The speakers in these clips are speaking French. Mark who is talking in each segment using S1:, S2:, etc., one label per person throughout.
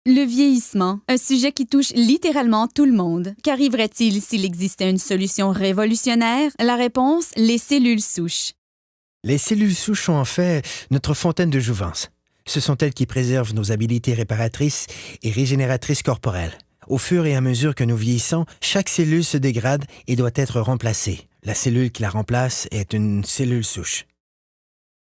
S1: Le vieillissement, un sujet qui touche littéralement tout le monde. Qu'arriverait-il s'il existait une solution révolutionnaire? La réponse, les cellules souches.
S2: Les cellules souches sont en fait notre fontaine de jouvence. Ce sont elles qui préservent nos habiletés réparatrices et régénératrices corporelles. Au fur et à mesure que nous vieillissons, chaque cellule se dégrade et doit être remplacée. La cellule qui la remplace est une cellule souche.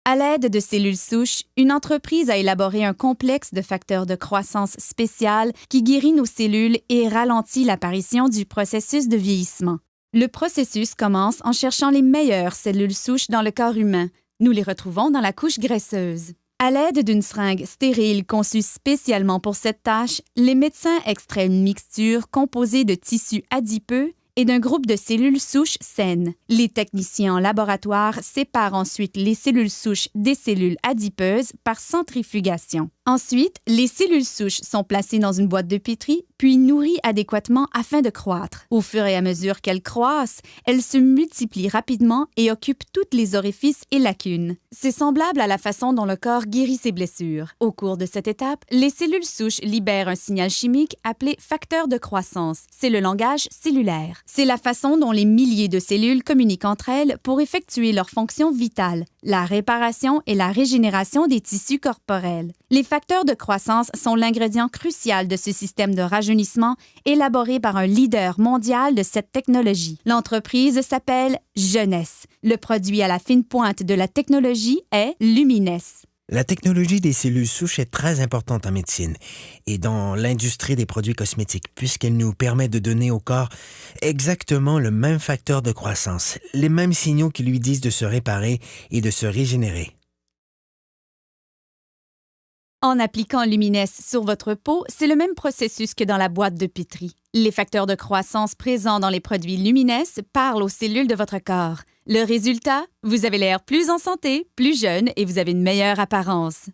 S1: À l'aide de cellules souches, une entreprise a élaboré un complexe de facteurs de croissance spécial qui guérit nos cellules et ralentit l'apparition du processus de vieillissement. Le processus commence en cherchant les meilleures cellules souches dans le corps humain. Nous les retrouvons dans la couche graisseuse. À l'aide d'une seringue stérile conçue spécialement pour cette tâche, les médecins extraient une mixture composée de tissus adipeux et d'un groupe de cellules souches saines. Les techniciens en laboratoire séparent ensuite les cellules souches des cellules adipeuses par centrifugation. Ensuite, les cellules souches sont placées dans une boîte de pétri, puis nourries adéquatement afin de croître. Au fur et à mesure qu'elles croissent, elles se multiplient rapidement et occupent toutes les orifices et lacunes. C'est semblable à la façon dont le corps guérit ses blessures. Au cours de cette étape, les cellules souches libèrent un signal chimique appelé facteur de croissance. C'est le langage cellulaire. C'est la façon dont les milliers de cellules communiquent entre elles pour effectuer leurs fonctions vitales, la réparation et la régénération des tissus corporels. Les facteurs de croissance sont l'ingrédient crucial de ce système de rajeunissement élaboré par un leader mondial de cette technologie. L'entreprise s'appelle Jeunesse. Le produit à la fine pointe de la technologie est Lumines.
S2: La technologie des cellules souches est très importante en médecine et dans l'industrie des produits cosmétiques puisqu'elle nous permet de donner au corps exactement le même facteur de croissance, les mêmes signaux qui lui disent de se réparer et de se régénérer.
S1: En appliquant Lumines sur votre peau, c'est le même processus que dans la boîte de pétri. Les facteurs de croissance présents dans les produits Lumines parlent aux cellules de votre corps. Le résultat, vous avez l'air plus en santé, plus jeune et vous avez une meilleure apparence.